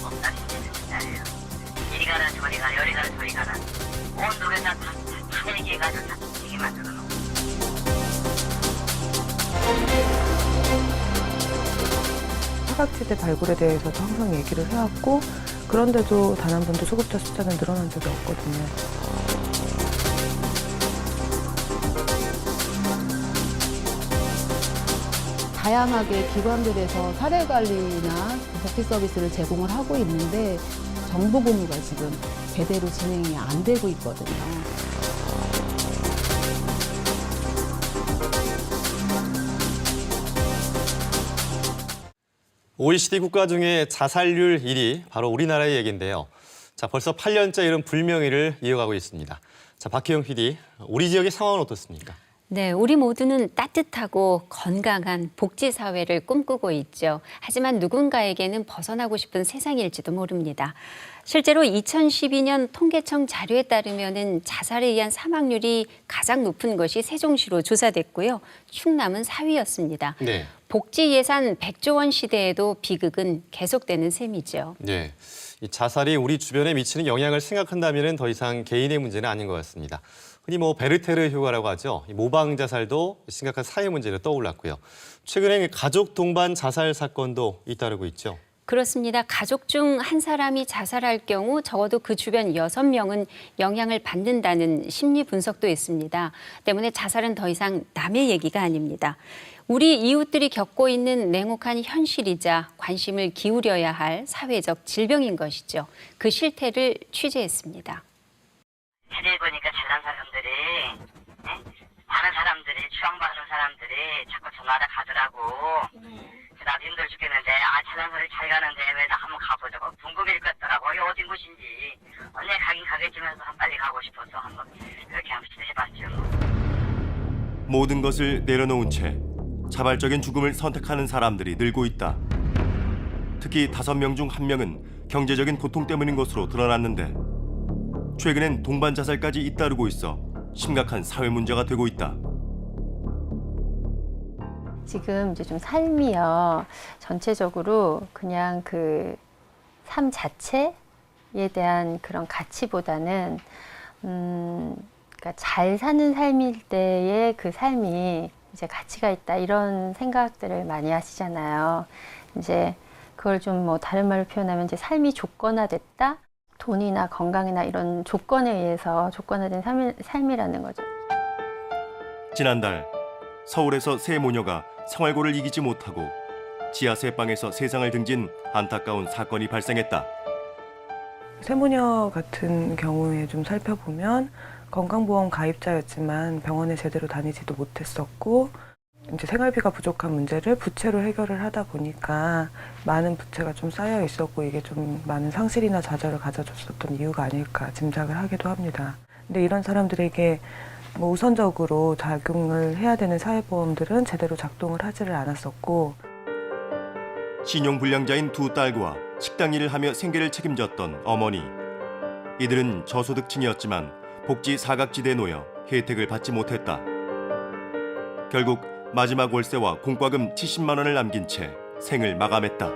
없다는 게 진짜예요. 이리 가라 저리 가라 여리 가라 저리 가라 온 노래다 다 얘기해가지고 다 얘기 만들어 놓고. 사각지대 발굴에 대해서도 항상 얘기를 해왔고 그런데도 단 한 번도 수급자 숫자는 늘어난 적이 없거든요. 다양하게 기관들에서 사례관리나 복지 서비스를 제공을 하고 있는데 정보 공유가 지금 제대로 진행이 안 되고 있거든요. OECD 국가 중에 자살률 1위, 바로 우리나라의 얘기인데요. 자, 벌써 8년째 이런 불명예를 이어가고 있습니다. 자, 박혜영 PD, 우리 지역의 상황은 어떻습니까? 네, 우리 모두는 따뜻하고 건강한 복지 사회를 꿈꾸고 있죠. 하지만 누군가에게는 벗어나고 싶은 세상일지도 모릅니다. 실제로 2012년 통계청 자료에 따르면은 자살에 의한 사망률이 가장 높은 것이 세종시로 조사됐고요. 충남은 4위였습니다. 네. 복지 예산 100조 원 시대에도 비극은 계속되는 셈이죠. 네. 이 자살이 우리 주변에 미치는 영향을 생각한다면 더 이상 개인의 문제는 아닌 것 같습니다. 흔히 베르테르 효과라고 하죠. 이 모방 자살도 심각한 사회 문제로 떠올랐고요. 최근에 가족 동반 자살 사건도 잇따르고 있죠. 그렇습니다. 가족 중 한 사람이 자살할 경우 적어도 그 주변 6명은 영향을 받는다는 심리 분석도 있습니다. 때문에 자살은 더 이상 남의 얘기가 아닙니다. 우리 이웃들이 겪고 있는 냉혹한 현실이자 관심을 기울여야 할 사회적 질병인 것이죠. 그 실태를 취재했습니다. TV에 보니까 잘난 사람들이 많은 사람들이 추앙받은 사람들이 자꾸 전화하다 가더라고. 나도 힘들어 죽겠는데 잘난 소리 잘 가는데 왜 나 한번 가보자고 궁금해 죽겠더라고. 여기 어딘 곳인지. 언제 가긴 가겠지만 빨리 가고 싶어서 한번 그렇게 한번 해봤죠. 모든 것을 내려놓은 채 자발적인 죽음을 선택하는 사람들이 늘고 있다. 특히 5명 중 1명은 경제적인 고통 때문인 것으로 드러났는데 최근엔 동반 자살까지 잇따르고 있어 심각한 사회 문제가 되고 있다. 지금 이제 좀 삶이요. 전체적으로 그냥 그 삶 자체에 대한 그런 가치보다는 그러니까 잘 사는 삶일 때의 그 삶이 이제 가치가 있다 이런 생각들을 많이 하시잖아요. 이제 그걸 좀 다른 말로 표현하면 이제 삶이 조건화됐다. 돈이나 건강이나 이런 조건에 의해서 조건화된 삶이라는 거죠. 지난달 서울에서 세 모녀가 생활고를 이기지 못하고 지하 세방에서 세상을 등진 안타까운 사건이 발생했다. 세모녀 같은 경우에 좀 살펴보면 건강보험 가입자였지만 병원에 제대로 다니지도 못했었고 이제 생활비가 부족한 문제를 부채로 해결을 하다 보니까 많은 부채가 좀 쌓여 있었고 이게 좀 많은 상실이나 좌절을 가져줬었던 이유가 아닐까 짐작을 하기도 합니다. 근데 이런 사람들에게 우선적으로 작용을 해야 되는 사회보험들은 제대로 작동을 하지를 않았었고 신용불량자인 두 딸과 식당 일을 하며 생계를 책임졌던 어머니. 이들은 저소득층이었지만 복지 사각지대에 놓여 혜택을 받지 못했다. 결국 마지막 월세와 공과금 70만 원을 남긴 채 생을 마감했다.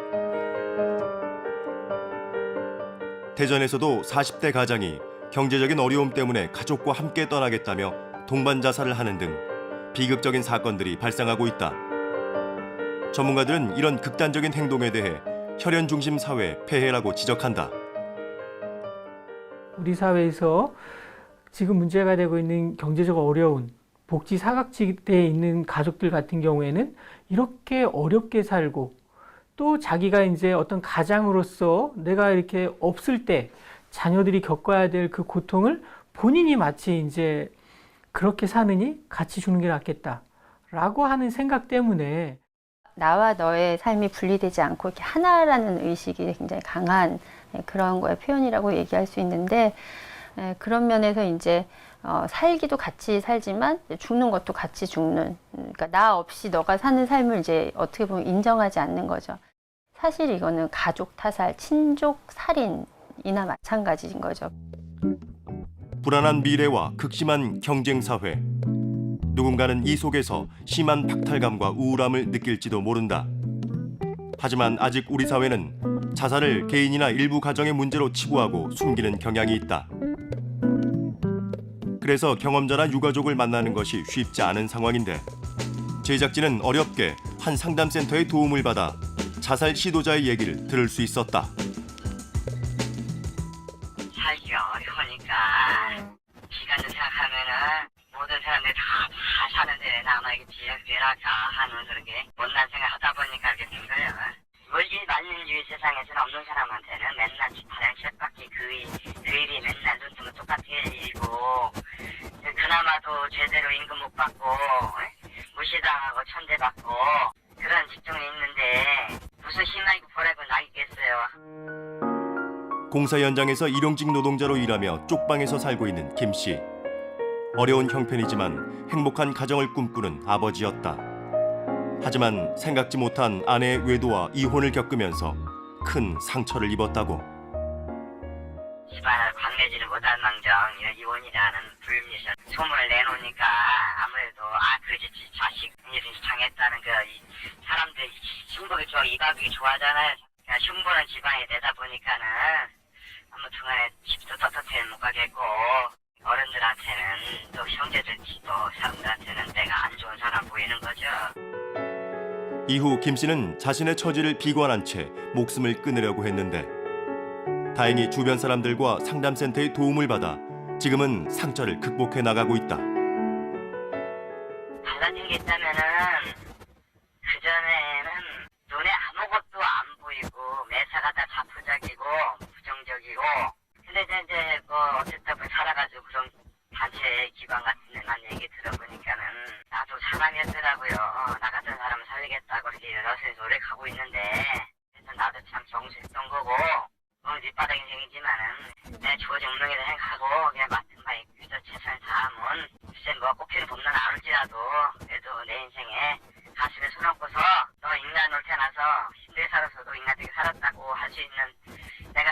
대전에서도 40대 가장이 경제적인 어려움 때문에 가족과 함께 떠나겠다며 동반 자살을 하는 등 비극적인 사건들이 발생하고 있다. 전문가들은 이런 극단적인 행동에 대해 혈연 중심 사회의 폐해라고 지적한다. 우리 사회에서 지금 문제가 되고 있는 경제적 어려운 복지 사각지대에 있는 가족들 같은 경우에는 이렇게 어렵게 살고 또 자기가 이제 어떤 가장으로서 내가 이렇게 없을 때 자녀들이 겪어야 될 그 고통을 본인이 마치 이제 그렇게 사느니 같이 죽는 게 낫겠다라고 하는 생각 때문에 나와 너의 삶이 분리되지 않고 이렇게 하나라는 의식이 굉장히 강한 그런 거의 표현이라고 얘기할 수 있는데 그런 면에서 이제 살기도 같이 살지만 죽는 것도 같이 죽는 그러니까 나 없이 너가 사는 삶을 이제 어떻게 보면 인정하지 않는 거죠. 사실 이거는 가족 타살, 친족 살인이나 마찬가지인 거죠. 불안한 미래와 극심한 경쟁 사회. 누군가는 이 속에서 심한 박탈감과 우울함을 느낄지도 모른다. 하지만 아직 우리 사회는 자살을 개인이나 일부 가정의 문제로 치부하고 숨기는 경향이 있다. 그래서 경험자나 유가족을 만나는 것이 쉽지 않은 상황인데 제작진은 어렵게 한 상담센터의 도움을 받아 자살 시도자의 얘기를 들을 수 있었다. 살기가 어려우니까 시간을 생각하면은 모든 사람들이 다 사는데 나만에게 비락비락하 하는 그런 게 못난 생각하다 보니까 그렇게 된 거예요. 멀지 않는 이 세상에서는 없는 사람한테는 맨날 다량 쳇바퀴 그 일이 맨날 눈 뜨면 똑같은 일이고 그나마도 제대로 임금 못 받고 무시당하고 천대받고 그런 직종이 있는데 무슨 희망이 보라고 나겠어요. 공사 현장에서 일용직 노동자로 일하며 쪽방에서 살고 있는 김 씨. 어려운 형편이지만 행복한 가정을 꿈꾸는 아버지였다. 하지만 생각지 못한 아내의 외도와 이혼을 겪으면서 큰 상처를 입었다고. 집안을 관내지를 못한 망정 이혼이라는 불미설 소문을 내놓으니까 아무래도 그 집 자식 당했다는 사람들 신복이 좋아 이가족이 좋아하잖아요. 그러니까 흉보는 집안이 되다 보니까는 아무튼간에 집도 떳떳해 못 가겠고 어른들한테는 또 형제들 또 사람들한테는 내가 안 좋은 사람 보이는 거죠. 이후 김 씨는 자신의 처지를 비관한 채 목숨을 끊으려고 했는데 다행히 주변 사람들과 상담센터의 도움을 받아 지금은 상처를 극복해 나가고 있다. 달라진 게 있다면은 그전에는 눈에 아무것도 안 보이고 매사가 다 자포자기고 부정적이고 근데 이제 어쨌든 살아가지고 그런 단체 기관 같은 데만 얘기 들어보니까는 나도 사람이었더라고요. 나 같은 사람을 살리겠다고 이렇게 열심히 노력하고 있는데 그래서 나도 참 정신했던 거고 밑바닥 인생이지만은 내 주어진 운명이라 생각하고 그냥 맡은 바에 그저 최선을 다하면 글쎄 꽃피는 봄날 안 올지라도 그래도 내 인생에 가슴에 손 얹고서 너 인간 올 태어나서 힘들게 살아서도 인간되게 살았다고 할 수 있는 내가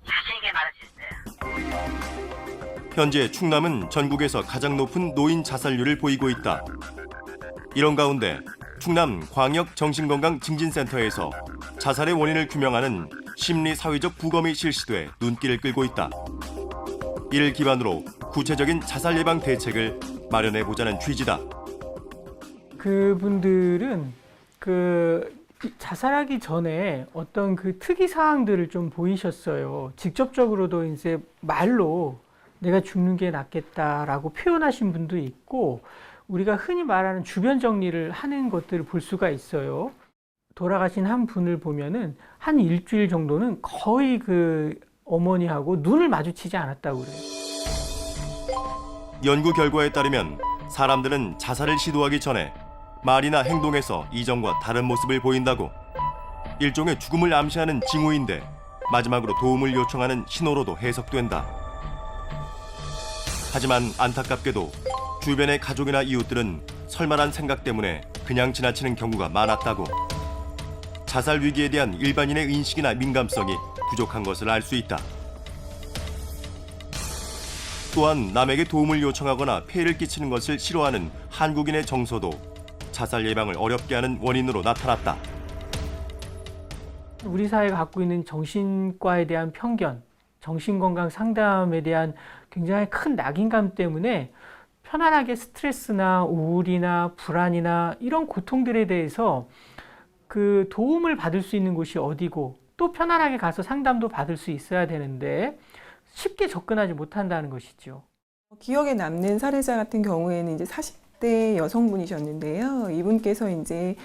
자신 있게 말할 수 있어요. 현재 충남은 전국에서 가장 높은 노인 자살률을 보이고 있다. 이런 가운데 충남 광역정신건강증진센터에서 자살의 원인을 규명하는 심리사회적 부검이 실시돼 눈길을 끌고 있다. 이를 기반으로 구체적인 자살 예방 대책을 마련해보자는 취지다. 그분들은 자살하기 전에 어떤 특이 사항들을 좀 보이셨어요. 직접적으로도 이제 말로 내가 죽는 게 낫겠다라고 표현하신 분도 있고 우리가 흔히 말하는 주변 정리를 하는 것들을 볼 수가 있어요. 돌아가신 한 분을 보면은 한 일주일 정도는 거의 어머니하고 눈을 마주치지 않았다고 그래요. 연구 결과에 따르면 사람들은 자살을 시도하기 전에 말이나 행동에서 이전과 다른 모습을 보인다고. 일종의 죽음을 암시하는 징후인데 마지막으로 도움을 요청하는 신호로도 해석된다. 하지만 안타깝게도 주변의 가족이나 이웃들은 설마란 생각 때문에 그냥 지나치는 경우가 많았다고. 자살 위기에 대한 일반인의 인식이나 민감성이 부족한 것을 알 수 있다. 또한 남에게 도움을 요청하거나 폐해를 끼치는 것을 싫어하는 한국인의 정서도 자살 예방을 어렵게 하는 원인으로 나타났다. 우리 사회가 갖고 있는 정신과에 대한 편견, 정신건강 상담에 대한 굉장히 큰 낙인감 때문에 편안하게 스트레스나 우울이나 불안이나 이런 고통들에 대해서 도움을 받을 수 있는 곳이 어디고 또 편안하게 가서 상담도 받을 수 있어야 되는데 쉽게 접근하지 못한다는 것이죠. 기억에 남는 사례자 같은 경우에는 이제 40대 여성분이셨는데요. 이분께서 이제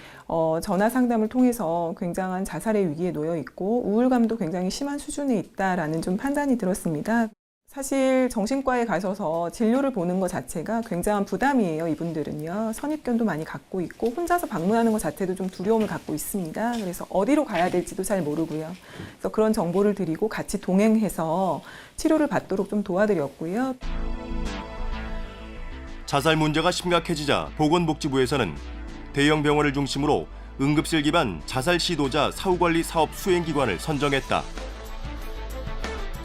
전화 상담을 통해서 굉장한 자살의 위기에 놓여 있고 우울감도 굉장히 심한 수준에 있다라는 좀 판단이 들었습니다. 사실 정신과에 가셔서 진료를 보는 것 자체가 굉장한 부담이에요. 이분들은요. 선입견도 많이 갖고 있고 혼자서 방문하는 것 자체도 좀 두려움을 갖고 있습니다. 그래서 어디로 가야 될지도 잘 모르고요. 그래서 그런 정보를 드리고 같이 동행해서 치료를 받도록 좀 도와드렸고요. 자살 문제가 심각해지자 보건복지부에서는 대형 병원을 중심으로 응급실 기반 자살 시도자 사후관리 사업 수행기관을 선정했다.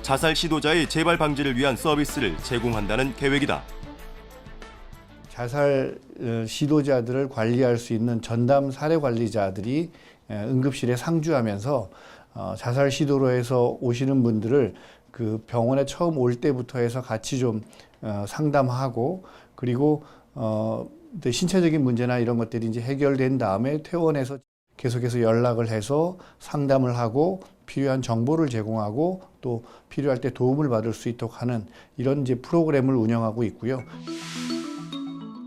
자살 시도자의 재발 방지를 위한 서비스를 제공한다는 계획이다. 자살 시도자들을 관리할 수 있는 전담 사례 관리자들이 응급실에 상주하면서 자살 시도로 해서 오시는 분들을 그 병원에 처음 올 때부터 해서 같이 좀 상담하고, 그리고 신체적인 문제나 이런 것들이 이제 해결된 다음에 퇴원해서 계속해서 연락을 해서 상담을 하고 필요한 정보를 제공하고 또 필요할 때 도움을 받을 수 있도록 하는 이런 이제 프로그램을 운영하고 있고요.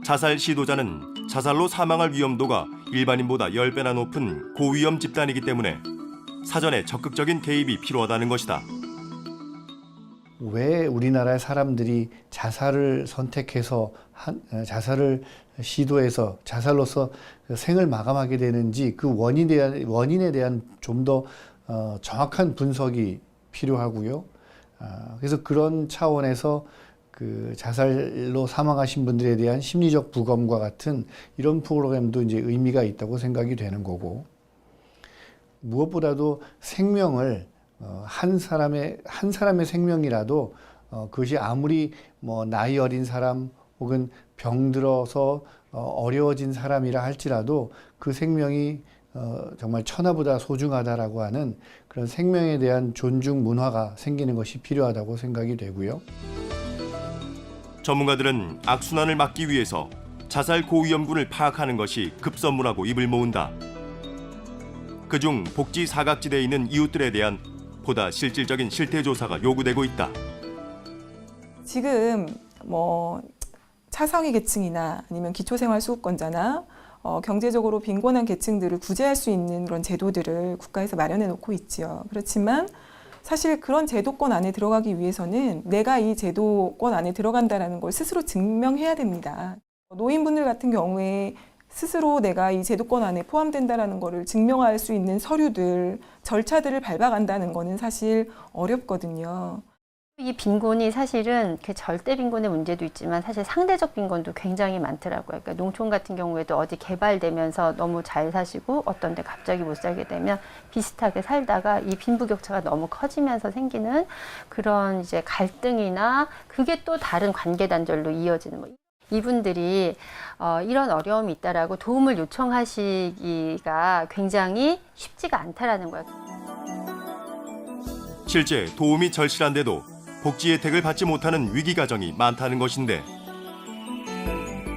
자살 시도자는 자살로 사망할 위험도가 일반인보다 10배나 높은 고위험 집단이기 때문에 사전에 적극적인 개입이 필요하다는 것이다. 왜 우리나라의 사람들이 자살을 선택해서 자살을 시도해서 자살로서 생을 마감하게 되는지 그 원인에 대한 좀 더 정확한 분석이 필요하고요. 그래서 그런 차원에서 그 자살로 사망하신 분들에 대한 심리적 부검과 같은 이런 프로그램도 이제 의미가 있다고 생각이 되는 거고, 무엇보다도 생명을 한 사람의 생명이라도 그것이 아무리 뭐 나이 어린 사람 혹은 병들어서 어려워진 사람이라 할지라도 그 생명이 정말 천하보다 소중하다라고 하는 그런 생명에 대한 존중 문화가 생기는 것이 필요하다고 생각이 되고요. 전문가들은 악순환을 막기 위해서 자살 고위험군을 파악하는 것이 급선무라고 입을 모은다. 그중 복지 사각지대에 있는 이웃들에 대한 보다 실질적인 실태 조사가 요구되고 있다. 지금 뭐 차상위 계층이나 아니면 기초생활수급권자나 경제적으로 빈곤한 계층들을 구제할 수 있는 그런 제도들을 국가에서 마련해 놓고 있지요. 그렇지만 사실 그런 제도권 안에 들어가기 위해서는 내가 이 제도권 안에 들어간다는 걸 스스로 증명해야 됩니다. 노인분들 같은 경우에 스스로 내가 이 제도권 안에 포함된다는 것을 증명할 수 있는 서류들, 절차들을 밟아간다는 거는 사실 어렵거든요. 이 빈곤이 사실은 그 절대 빈곤의 문제도 있지만 사실 상대적 빈곤도 굉장히 많더라고요. 그러니까 농촌 같은 경우에도 어디 개발되면서 너무 잘 사시고 어떤 데 갑자기 못 살게 되면 비슷하게 살다가 이 빈부격차가 너무 커지면서 생기는 그런 이제 갈등이나 그게 또 다른 관계 단절로 이어지는 뭐 이분들이 이런 어려움이 있다라고 도움을 요청하시기가 굉장히 쉽지가 않다라는 거예요. 실제 도움이 절실한데도 복지 혜택을 받지 못하는 위기 가정이 많다는 것인데,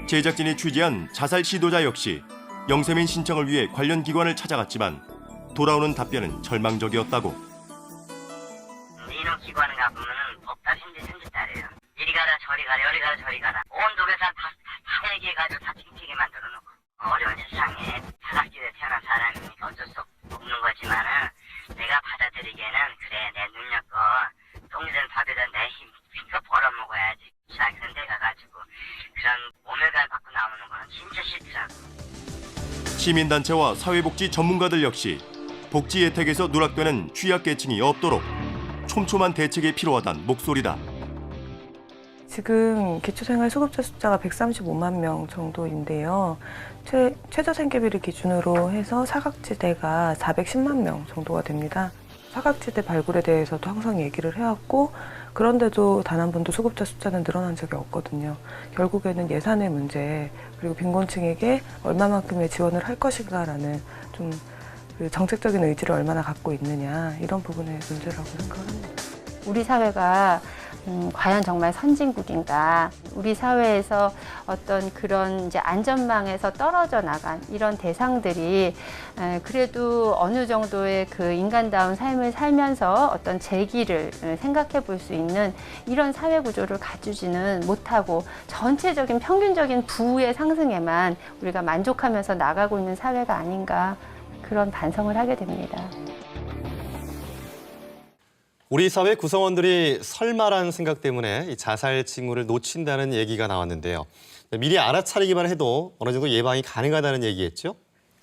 제작진이 취재한 자살 시도자 역시 영세민 신청을 위해 관련 기관을 찾아갔지만 돌아오는 답변은 절망적이었다고. 이런 기관에 가보면 법다 심지 따래요. 이리 가라 저리 가라 여리 가라 저리 가라 온 동네산 다 얘기해가지고 다 찡찡이 만들어 놓고, 어려운 세상에 사각지대에 태어난 사람이 어쩔 수 없는 거지만은 내가 받아들이기에는 그래 내 능력껏 똥이든 밥이든 내 힘껏 벌어먹어야지. 그런 데 가가지고 그런 모멸감을 받고 나오는 거는 진짜 싫더라고. 시민단체와 사회복지 전문가들 역시 복지 혜택에서 누락되는 취약계층이 없도록 촘촘한 대책이 필요하다는 목소리다. 지금 기초생활수급자 숫자가 135만 명 정도인데요. 최저생계비를 기준으로 해서 사각지대가 410만 명 정도가 됩니다. 사각지대 발굴에 대해서도 항상 얘기를 해왔고, 그런데도 단 한 번도 수급자 숫자는 늘어난 적이 없거든요. 결국에는 예산의 문제, 그리고 빈곤층에게 얼마만큼의 지원을 할 것인가라는 좀 그 정책적인 의지를 얼마나 갖고 있느냐, 이런 부분의 문제라고 생각합니다. 우리 사회가 과연 정말 선진국인가? 우리 사회에서 어떤 그런 이제 안전망에서 떨어져 나간 이런 대상들이 그래도 어느 정도의 그 인간다운 삶을 살면서 어떤 재기를 생각해 볼 수 있는 이런 사회 구조를 갖추지는 못하고 전체적인 평균적인 부의 상승에만 우리가 만족하면서 나가고 있는 사회가 아닌가, 그런 반성을 하게 됩니다. 우리 사회 구성원들이 설마라는 생각 때문에 이 자살 징후를 놓친다는 얘기가 나왔는데요. 미리 알아차리기만 해도 어느 정도 예방이 가능하다는 얘기겠죠?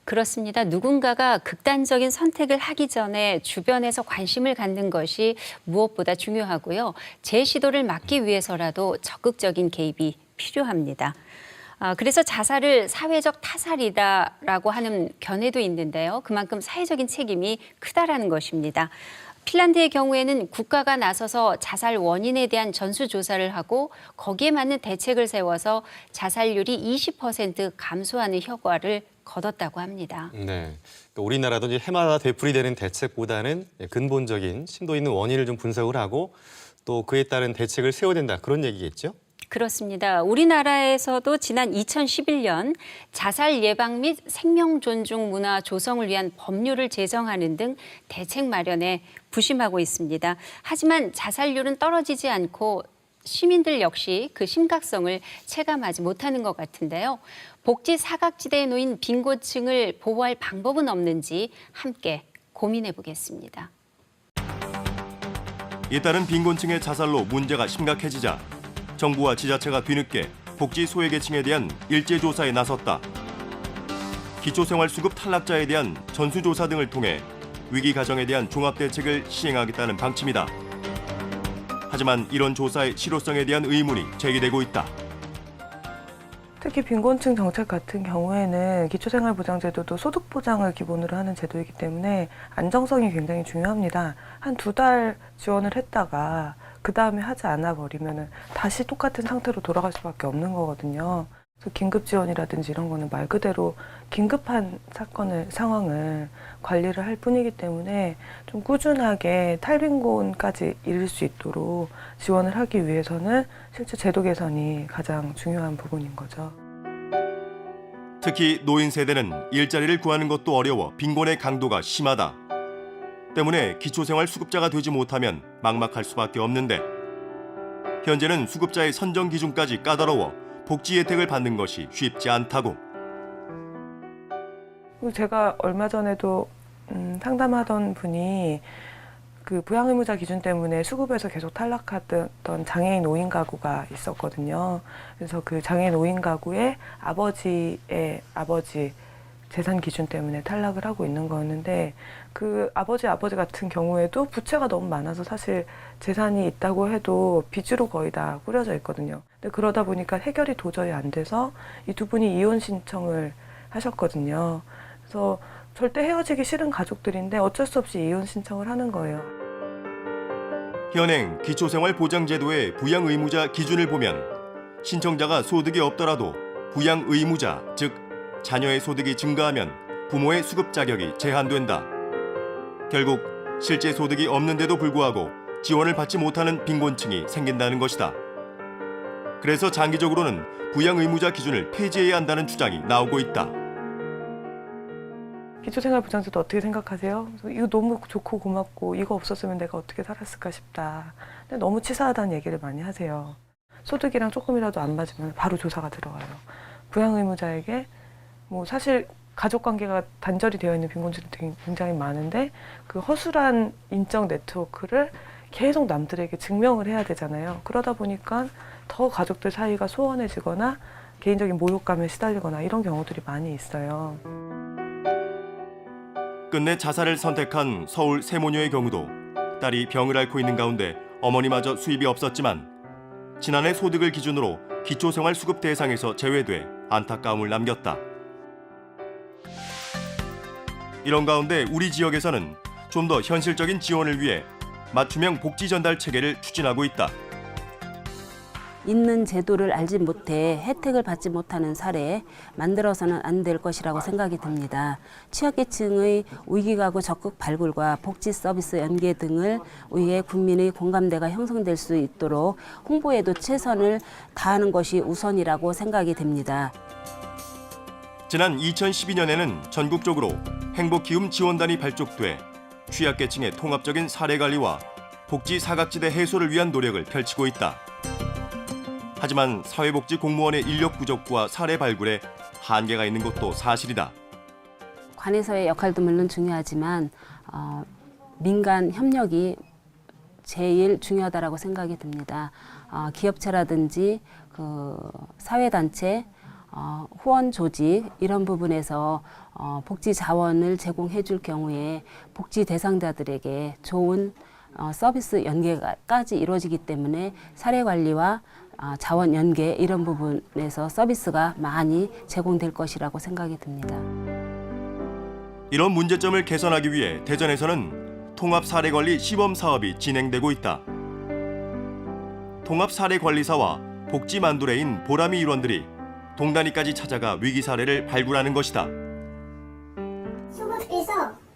그렇습니다. 누군가가 극단적인 선택을 하기 전에 주변에서 관심을 갖는 것이 무엇보다 중요하고요. 재시도를 막기 위해서라도 적극적인 개입이 필요합니다. 그래서 자살을 사회적 타살이다라고 하는 견해도 있는데요. 그만큼 사회적인 책임이 크다라는 것입니다. 핀란드의 경우에는 국가가 나서서 자살 원인에 대한 전수조사를 하고 거기에 맞는 대책을 세워서 자살률이 20% 감소하는 효과를 거뒀다고 합니다. 네, 그러니까 우리나라도 이제 해마다 되풀이되는 대책보다는 근본적인 심도 있는 원인을 좀 분석을 하고 또 그에 따른 대책을 세워야 된다 그런 얘기겠죠? 그렇습니다. 우리나라에서도 지난 2011년 자살 예방 및 생명 존중 문화 조성을 위한 법률을 제정하는 등 대책 마련에 부심하고 있습니다. 하지만 자살률은 떨어지지 않고 시민들 역시 그 심각성을 체감하지 못하는 것 같은데요. 복지 사각지대에 놓인 빈곤층을 보호할 방법은 없는지 함께 고민해 보겠습니다. 잇따른 빈곤층의 자살로 문제가 심각해지자 정부와 지자체가 뒤늦게 복지 소외계층에 대한 일제조사에 나섰다. 기초생활수급 탈락자에 대한 전수조사 등을 통해 위기 가정에 대한 종합대책을 시행하겠다는 방침이다. 하지만 이런 조사의 실효성에 대한 의문이 제기되고 있다. 특히 빈곤층 정책 같은 경우에는 기초생활보장제도도 소득 보장을 기본으로 하는 제도이기 때문에 안정성이 굉장히 중요합니다. 한 2달 지원을 했다가 그 다음에 하지 않아 버리면 다시 똑같은 상태로 돌아갈 수밖에 없는 거거든요. 그래서 긴급 지원이라든지 이런 거는 말 그대로 긴급한 상황을 관리를 할 뿐이기 때문에 좀 꾸준하게 탈빈곤까지 이룰 수 있도록 지원을 하기 위해서는 실제 제도 개선이 가장 중요한 부분인 거죠. 특히 노인 세대는 일자리를 구하는 것도 어려워 빈곤의 강도가 심하다. 때문에 기초생활 수급자가 되지 못하면 막막할 수밖에 없는데 현재는 수급자의 선정 기준까지 까다로워 복지 혜택을 받는 것이 쉽지 않다고. 제가 얼마 전에도 상담하던 분이 그 부양의무자 기준 때문에 수급에서 계속 탈락하던 장애인 5인 가구가 있었거든요. 그래서 그 장애인 5인 가구의 아버지의 아버지 재산 기준 때문에 탈락을 하고 있는 거였는데 그 아버지 같은 경우에도 부채가 너무 많아서 사실 재산이 있다고 해도 빚으로 거의 다 꾸려져 있거든요. 근데 그러다 보니까 해결이 도저히 안 돼서 이 두 분이 이혼 신청을 하셨거든요. 그래서 절대 헤어지기 싫은 가족들인데 어쩔 수 없이 이혼 신청을 하는 거예요. 현행 기초생활보장제도의 부양의무자 기준을 보면 신청자가 소득이 없더라도 부양의무자, 즉 자녀의 소득이 증가하면 부모의 수급 자격이 제한된다. 결국 실제 소득이 없는데도 불구하고 지원을 받지 못하는 빈곤층이 생긴다는 것이다. 그래서 장기적으로는 부양의무자 기준을 폐지해야 한다는 주장이 나오고 있다. 기초생활보장제도 어떻게 생각하세요? 이거 너무 좋고 고맙고 이거 없었으면 내가 어떻게 살았을까 싶다. 근데 너무 치사하다는 얘기를 많이 하세요. 소득이랑 조금이라도 안 맞으면 바로 조사가 들어와요. 부양의무자에게 뭐 사실 가족관계가 단절이 되어 있는 빈곤층이 굉장히 많은데 그 허술한 인적 네트워크를 계속 남들에게 증명을 해야 되잖아요. 그러다 보니까 더 가족들 사이가 소원해지거나 개인적인 모욕감에 시달리거나 이런 경우들이 많이 있어요. 끝내 자살을 선택한 서울 세모녀의 경우도 딸이 병을 앓고 있는 가운데 어머니마저 수입이 없었지만 지난해 소득을 기준으로 기초생활수급 대상에서 제외돼 안타까움을 남겼다. 이런 가운데 우리 지역에서는 좀 더 현실적인 지원을 위해 맞춤형 복지 전달 체계를 추진하고 있다. 있는 제도를 알지 못해 혜택을 받지 못하는 사례에 만들어서는 안 될 것이라고 생각이 듭니다. 취약계층의 위기가구 적극 발굴과 복지 서비스 연계 등을 위해 국민의 공감대가 형성될 수 있도록 홍보에도 최선을 다하는 것이 우선이라고 생각이 됩니다. 지난 2012년에는 전국적으로 행복기움 지원단이 발족돼 취약계층의 통합적인 사례관리와 복지 사각지대 해소를 위한 노력을 펼치고 있다. 하지만 사회복지 공무원의 인력 부족과 사례 발굴에 한계가 있는 것도 사실이다. 관에서의 역할도 물론 중요하지만 민간 협력이 제일 중요하다고 생각이 듭니다. 기업체라든지 그 사회단체, 후원 조직 이런 부분에서 복지 자원을 제공해 줄 경우에 복지 대상자들에게 좋은 서비스 연계까지 이루어지기 때문에 사례 관리와 자원 연계 이런 부분에서 서비스가 많이 제공될 것이라고 생각이 듭니다. 이런 문제점을 개선하기 위해 대전에서는 통합사례관리 시범사업이 진행되고 있다. 통합사례관리사와 복지만두레인 보람이 일원들이 동단위까지 찾아가 위기 사례를 발굴하는 것이다.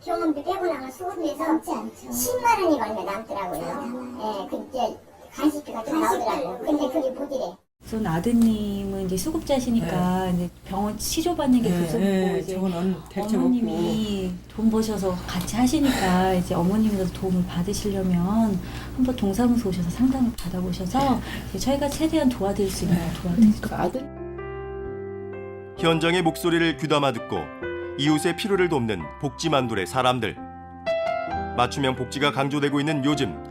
경험비 빼고 나면 수급비에서 10만 원이 얼마 남더라고요. 예, 그 이제 간식비가 좀 나오더라고요. 근데 그게 뭐지래? 우선 아드님은 이제 수급자시니까 이제 병원 치료받는 게 우선이고 이제 어머님이 돈 버셔서 같이 하시니까 이제 어머님도 도움을 받으시려면 한번 동사무소 오셔서 상담을 받아보셔서 이제 저희가 최대한 도와드릴 수 있는 도와드릴 현장의 목소리를 귀담아 듣고 이웃의 필요를 돕는 복지만둘의 사람들. 맞춤형 복지가 강조되고 있는 요즘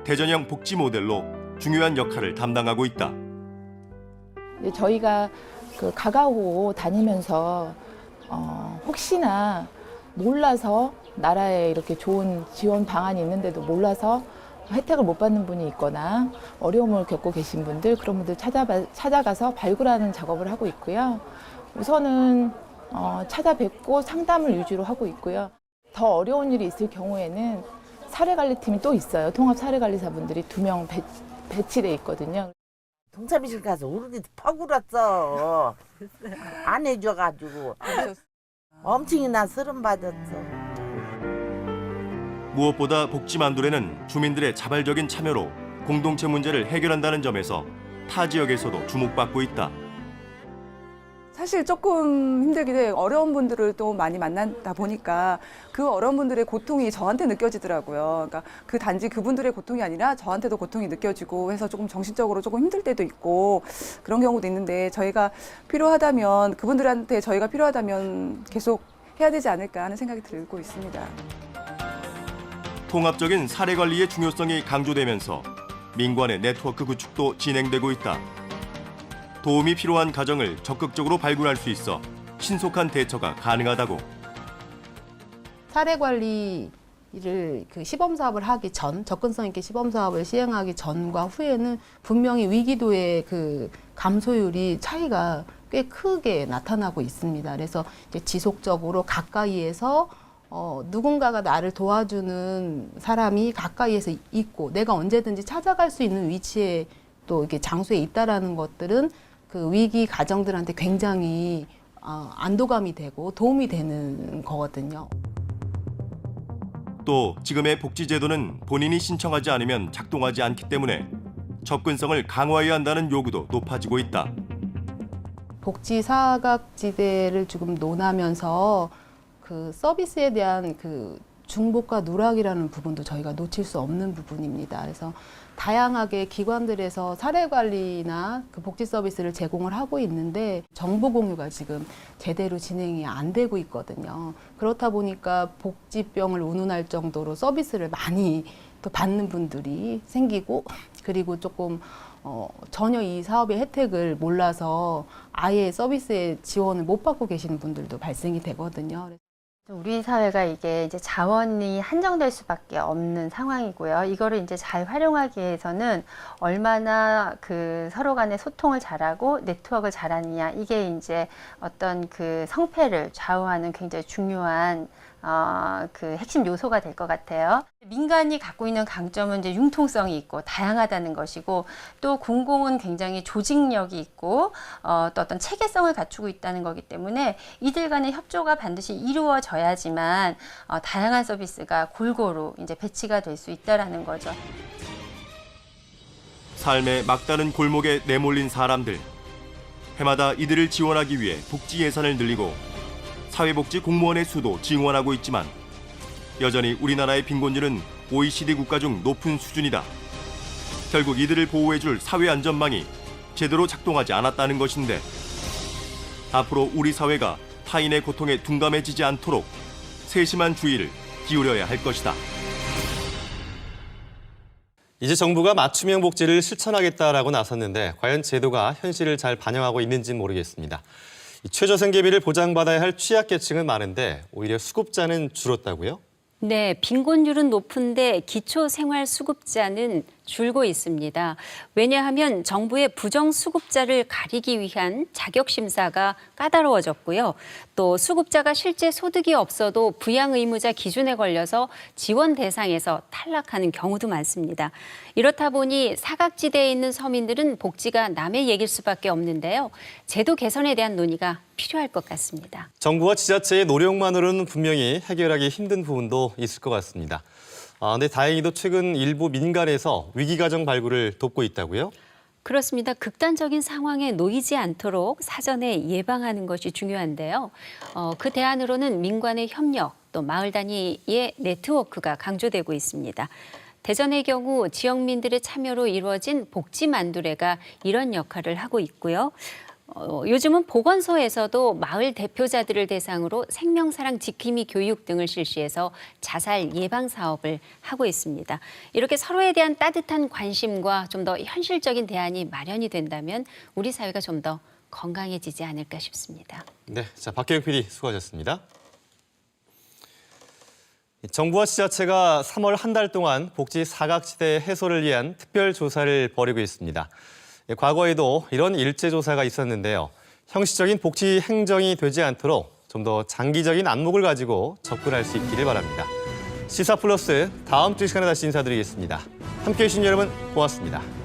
대전형 복지 모델로 중요한 역할을 담당하고 있다. 저희가 그 가가호 다니면서 혹시나 몰라서 나라에 이렇게 좋은 지원 방안이 있는데도 몰라서 혜택을 못 받는 분이 있거나 어려움을 겪고 계신 분들, 그런 분들 찾아가서 발굴하는 작업을 하고 있고요. 우선은 찾아뵙고 상담을 위주로 하고 있고요. 더 어려운 일이 있을 경우에는 사례관리팀이 또 있어요. 통합사례관리사분들이 2명 배치돼 있거든요. 동사무실 가서 우리 파굴었어. 안 해줘가지고 엄청나 서름 받았어. 무엇보다 복지만둘에는 주민들의 자발적인 참여로 공동체 문제를 해결한다는 점에서 타 지역에서도 주목받고 있다. 사실 조금 힘들긴 해요. 어려운 분들을 또 많이 만나다 보니까 그 어려운 분들의 고통이 저한테 느껴지더라고요. 그러니까 그 단지 그분들의 고통이 아니라 저한테도 고통이 느껴지고 해서 조금 정신적으로 조금 힘들 때도 있고 그런 경우도 있는데, 저희가 필요하다면, 그분들한테 저희가 필요하다면 계속 해야 되지 않을까 하는 생각이 들고 있습니다. 통합적인 사례 관리의 중요성이 강조되면서 민관의 네트워크 구축도 진행되고 있다. 도움이 필요한 가정을 적극적으로 발굴할 수 있어 신속한 대처가 가능하다고. 사례관리를 그 시범 사업을 하기 전, 접근성 있게 시범 사업을 시행하기 전과 후에는 분명히 위기도의 그 감소율이 차이가 꽤 크게 나타나고 있습니다. 그래서 이제 지속적으로 가까이에서 누군가가 나를 도와주는 사람이 가까이에서 있고 내가 언제든지 찾아갈 수 있는 위치에 또 이렇게 장소에 있다라는 것들은 그 위기 가정들한테 굉장히 안도감이 되고 도움이 되는 거거든요. 또 지금의 복지제도는 본인이 신청하지 않으면 작동하지 않기 때문에 접근성을 강화해야 한다는 요구도 높아지고 있다. 복지 사각지대를 지금 논하면서 그 서비스에 대한 그 중복과 누락이라는 부분도 저희가 놓칠 수 없는 부분입니다. 그래서 다양하게 기관들에서 사례 관리나 그 복지 서비스를 제공을 하고 있는데 정보 공유가 지금 제대로 진행이 안 되고 있거든요. 그렇다 보니까 복지병을 운운할 정도로 서비스를 많이 또 받는 분들이 생기고, 그리고 조금 전혀 이 사업의 혜택을 몰라서 아예 서비스의 지원을 못 받고 계시는 분들도 발생이 되거든요. 우리 사회가 이게 이제 자원이 한정될 수밖에 없는 상황이고요. 이거를 이제 잘 활용하기 위해서는 얼마나 그 서로 간의 소통을 잘하고 네트워크를 잘하느냐, 이게 이제 어떤 그 성패를 좌우하는 굉장히 중요한 그 핵심 요소가 될 것 같아요. 민간이 갖고 있는 강점은 이제 융통성이 있고 다양하다는 것이고, 또 공공은 굉장히 조직력이 있고 또 어떤 체계성을 갖추고 있다는 거기 때문에 이들 간의 협조가 반드시 이루어져야지만 다양한 서비스가 골고루 이제 배치가 될 수 있다라는 거죠. 삶의 막다른 골목에 내몰린 사람들. 해마다 이들을 지원하기 위해 복지 예산을 늘리고 사회복지 공무원의 수도 증원하고 있지만 여전히 우리나라의 빈곤율은 OECD 국가 중 높은 수준이다. 결국 이들을 보호해줄 사회 안전망이 제대로 작동하지 않았다는 것인데, 앞으로 우리 사회가 타인의 고통에 둔감해지지 않도록 세심한 주의를 기울여야 할 것이다. 이제 정부가 맞춤형 복지를 실천하겠다라고 나섰는데 과연 제도가 현실을 잘 반영하고 있는지는 모르겠습니다. 최저생계비를 보장받아야 할 취약계층은 많은데 오히려 수급자는 줄었다고요? 네, 빈곤율은 높은데 기초생활수급자는 줄고 있습니다. 왜냐하면 정부의 부정수급자를 가리기 위한 자격심사가 까다로워졌고요. 또 수급자가 실제 소득이 없어도 부양의무자 기준에 걸려서 지원 대상에서 탈락하는 경우도 많습니다. 이렇다 보니 사각지대에 있는 서민들은 복지가 남의 얘기일 수밖에 없는데요. 제도 개선에 대한 논의가 필요할 것 같습니다. 정부와 지자체의 노력만으로는 분명히 해결하기 힘든 부분도 있을 것 같습니다. 근데 다행히도 최근 일부 민간에서 위기가정 발굴을 돕고 있다고요? 그렇습니다. 극단적인 상황에 놓이지 않도록 사전에 예방하는 것이 중요한데요. 그 대안으로는 민관의 협력, 또 마을 단위의 네트워크가 강조되고 있습니다. 대전의 경우 지역민들의 참여로 이루어진 복지만두레가 이런 역할을 하고 있고요. 요즘은 보건소에서도 마을 대표자들을 대상으로 생명사랑 지킴이 교육 등을 실시해서 자살 예방 사업을 하고 있습니다. 이렇게 서로에 대한 따뜻한 관심과 좀 더 현실적인 대안이 마련이 된다면 우리 사회가 좀 더 건강해지지 않을까 싶습니다. 네, 자 박혜영 PD 수고하셨습니다. 정부와 지자체가 3월 한 달 동안 복지 사각지대 해소를 위한 특별 조사를 벌이고 있습니다. 과거에도 이런 일제조사가 있었는데요. 형식적인 복지 행정이 되지 않도록 좀 더 장기적인 안목을 가지고 접근할 수 있기를 바랍니다. 시사 플러스 다음 주 시간에 다시 인사드리겠습니다. 함께해 주신 여러분 고맙습니다.